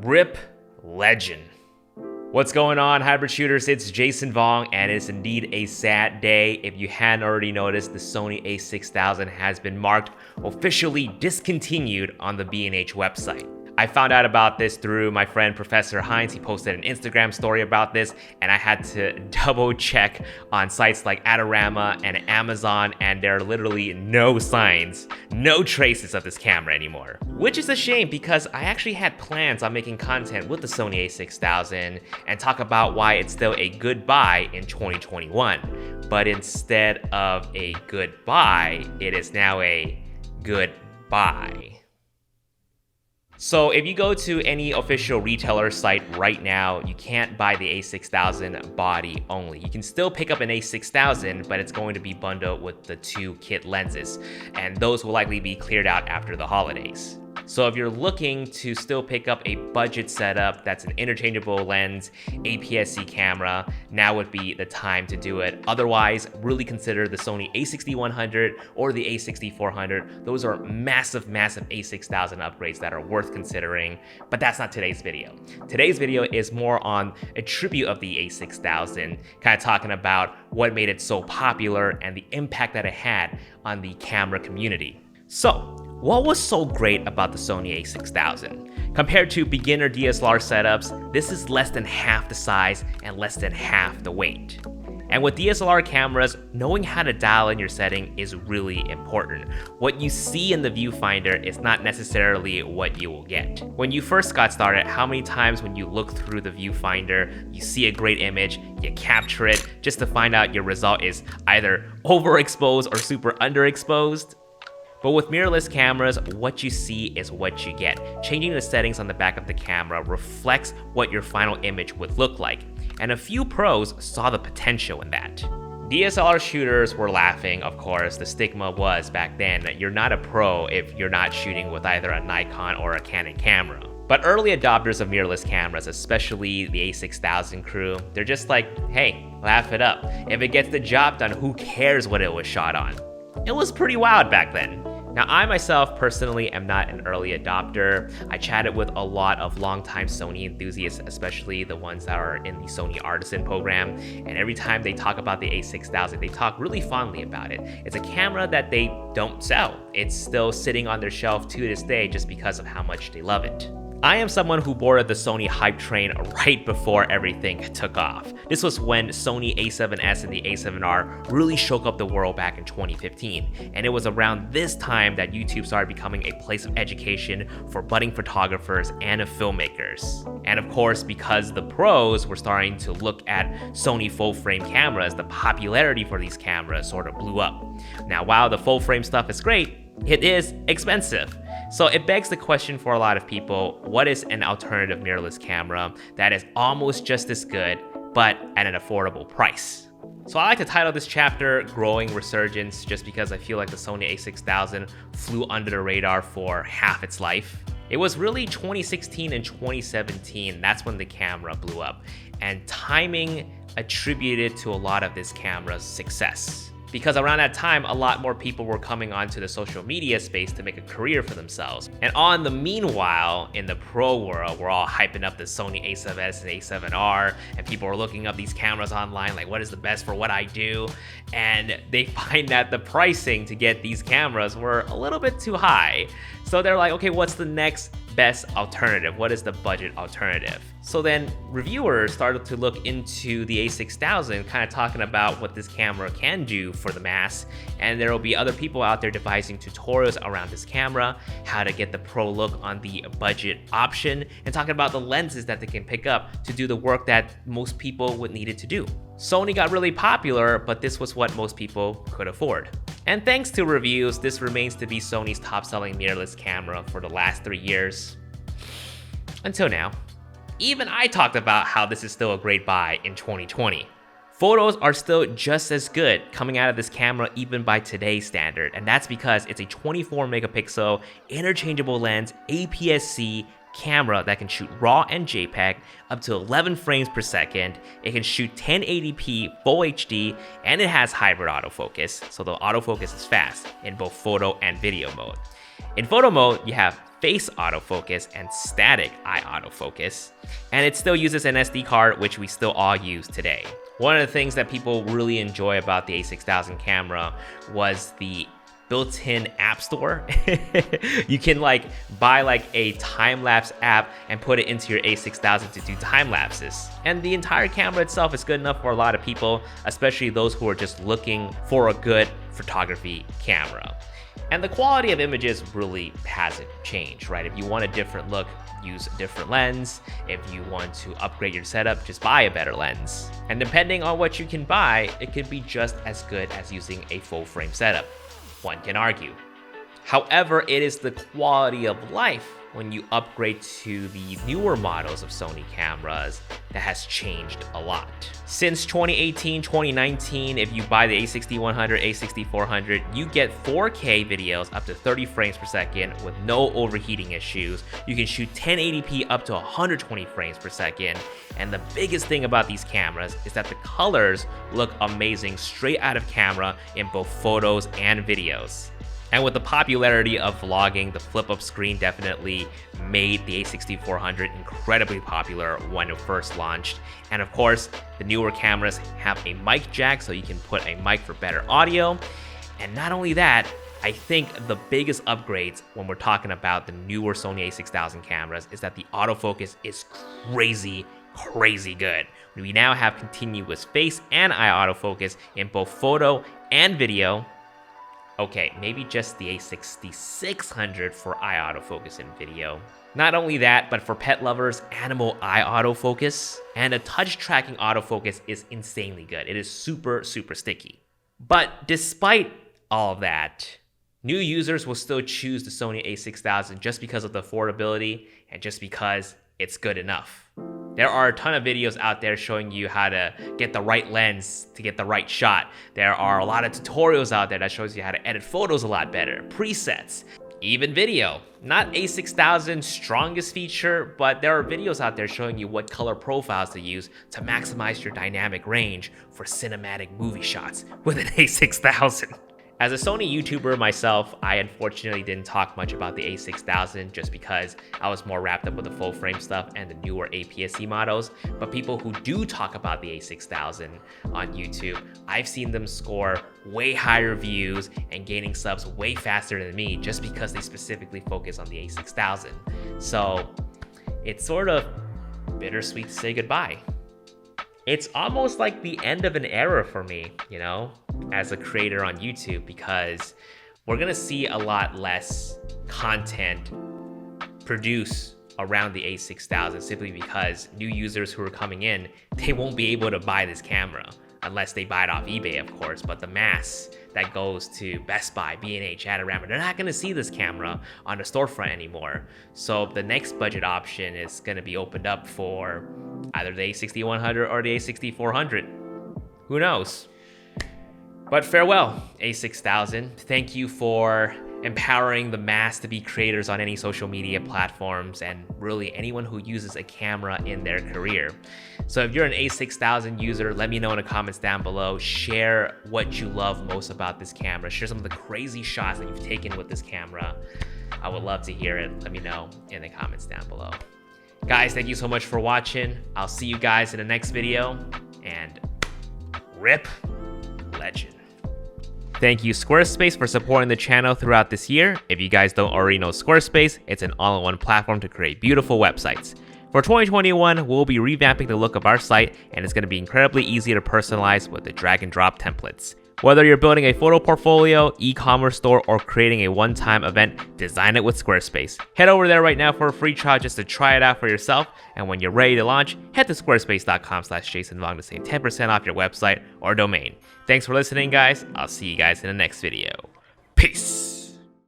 RIP Legend. What's going on, hybrid shooters? It's Jason Vong, and it's indeed a sad day. If you hadn't already noticed, the Sony a6000 has been marked officially discontinued on the B&H website. I found out about this through my friend Professor Hines. He posted an Instagram story about this, and I had to double check on sites like Adorama and Amazon, and there are literally no signs, no traces of this camera anymore. Which is a shame, because I actually had plans on making content with the Sony a6000 and talk about why it's still a good buy in 2021. But instead of a good buy, it is now a good buy. So if you go to any official retailer site right now, you can't buy the a6000 body only. You can still pick up an a6000, but it's going to be bundled with the two kit lenses, and those will likely be cleared out after the holidays. So if you're looking to still pick up a budget setup that's an interchangeable lens, APS-C camera, now would be the time to do it. Otherwise, really consider the Sony a6100 or the a6400. Those are massive a6000 upgrades that are worth considering, but that's not today's video. Today's video is more on a tribute of the a6000, kind of talking about what made it so popular and the impact that it had on the camera community. So, what was so great about the Sony a6000? Compared to beginner DSLR setups, this is less than half the size and less than half the weight. And with DSLR cameras, knowing how to dial in your setting is really important. What you see in the viewfinder is not necessarily what you will get. When you first got started, how many times when you look through the viewfinder, you see a great image, you capture it, just to find out your result is either overexposed or super underexposed? But with mirrorless cameras, what you see is what you get. Changing the settings on the back of the camera reflects what your final image would look like, and a few pros saw the potential in that. DSLR shooters were laughing, of course. The stigma was back then that you're not a pro if you're not shooting with either a Nikon or a Canon camera. But early adopters of mirrorless cameras, especially the a6000 crew, they're just like, hey, laugh it up. If it gets the job done, who cares what it was shot on? It was pretty wild back then. Now, I myself personally am not an early adopter. I chatted with a lot of longtime Sony enthusiasts, especially the ones that are in the Sony Artisan program, and every time they talk about the a6000, they talk really fondly about it. It's a camera that they don't sell. It's still sitting on their shelf to this day just because of how much they love it. I am someone who boarded the Sony hype train right before everything took off. This was when Sony a7S and the a7R really shook up the world back in 2015. And it was around this time that YouTube started becoming a place of education for budding photographers and filmmakers. And of course, because the pros were starting to look at Sony full-frame cameras, the popularity for these cameras sort of blew up. Now, while the full-frame stuff is great, it is expensive. So it begs the question for a lot of people, what is an alternative mirrorless camera that is almost just as good, but at an affordable price? So I like to title this chapter Growing Resurgence, just because I feel like the Sony a6000 flew under the radar for half its life. It was really 2016 and 2017, that's when the camera blew up, and timing attributed to a lot of this camera's success. Because around that time, a lot more people were coming onto the social media space to make a career for themselves. And on the meanwhile, in the pro world, we're all hyping up the Sony a7S and a7R, and people are looking up these cameras online, like what is the best for what I do? And they find that the pricing to get these cameras were a little bit too high. So they're like, okay, what's the next best alternative? What is the budget alternative? So then reviewers started to look into the a6000, kind of talking about what this camera can do for the mass, and there will be other people out there devising tutorials around this camera, how to get the pro look on the budget option, and talking about the lenses that they can pick up to do the work that most people would need it to do. Sony got really popular, but this was what most people could afford. And thanks to reviews, this remains to be Sony's top-selling mirrorless camera for the last 3 years. Until now. Even I talked about how this is still a great buy in 2020. Photos are still just as good coming out of this camera even by today's standard, and that's because it's a 24 megapixel interchangeable lens APS-C camera that can shoot RAW and JPEG up to 11 frames per second. It can shoot 1080p full HD, and it has hybrid autofocus, so the autofocus is fast in both photo and video mode. In photo mode, you have face autofocus and static eye autofocus, and it still uses an SD card, which we still all use today. One of the things that people really enjoy about the a6000 camera was the built-in app store. You can buy a time-lapse app and put it into your a6000 to do time lapses. And the entire camera itself is good enough for a lot of people, especially those who are just looking for a good photography camera. And the quality of images really hasn't changed, right? If you want a different look, use a different lens. If you want to upgrade your setup, just buy a better lens. And depending on what you can buy, it could be just as good as using a full frame setup. One can argue. However, it is the quality of life when you upgrade to the newer models of Sony cameras that has changed a lot. Since 2018, 2019, if you buy the a6100, a6400, you get 4K videos up to 30 frames per second with no overheating issues. You can shoot 1080p up to 120 frames per second. And the biggest thing about these cameras is that the colors look amazing straight out of camera in both photos and videos. And with the popularity of vlogging, the flip-up screen definitely made the a6400 incredibly popular when it first launched. And of course, the newer cameras have a mic jack, so you can put a mic for better audio. And not only that, I think the biggest upgrades when we're talking about the newer Sony a6000 cameras is that the autofocus is crazy good. We now have continuous face and eye autofocus in both photo and video. Okay, maybe just the a6600 for eye autofocus in video. Not only that, but for pet lovers, animal eye autofocus and a touch tracking autofocus is insanely good. It is super sticky. But despite all of that, new users will still choose the Sony a6000 just because of the affordability and just because it's good enough. There are a ton of videos out there showing you how to get the right lens to get the right shot. There are a lot of tutorials out there that shows you how to edit photos a lot better, presets, even video. Not a6000's strongest feature, but there are videos out there showing you what color profiles to use to maximize your dynamic range for cinematic movie shots with an a6000. As a Sony YouTuber myself, I unfortunately didn't talk much about the a6000 just because I was more wrapped up with the full frame stuff and the newer APS-C models. But people who do talk about the a6000 on YouTube, I've seen them score way higher views and gaining subs way faster than me just because they specifically focus on the a6000. So it's sort of bittersweet to say goodbye. It's almost like the end of an era for me, you know, as a creator on YouTube, because we're gonna see a lot less content produced around the a6000 simply because new users who are coming in, they won't be able to buy this camera unless they buy it off eBay, of course. But the mass that goes to Best Buy, B&H, Adorama, they're not gonna see this camera on the storefront anymore. So the next budget option is gonna be opened up for either the a6100 or the a6400. Who knows? But farewell, a6000. Thank you for empowering the mass to be creators on any social media platforms and really anyone who uses a camera in their career. So if you're an a6000 user, let me know in the comments down below. Share what you love most about this camera. Share some of the crazy shots that you've taken with this camera. I would love to hear it. Let me know in the comments down below. Guys, thank you so much for watching. I'll see you guys in the next video, and RIP Legend. Thank you Squarespace for supporting the channel throughout this year. If you guys don't already know Squarespace, it's an all-in-one platform to create beautiful websites. For 2021, we'll be revamping the look of our site, and it's going to be incredibly easy to personalize with the drag and drop templates. Whether you're building a photo portfolio, e-commerce store, or creating a one-time event, design it with Squarespace. Head over there right now for a free trial just to try it out for yourself, and when you're ready to launch, head to squarespace.com/JasonVong to save 10% off your website or domain. Thanks for listening, guys. I'll see you guys in the next video. Peace!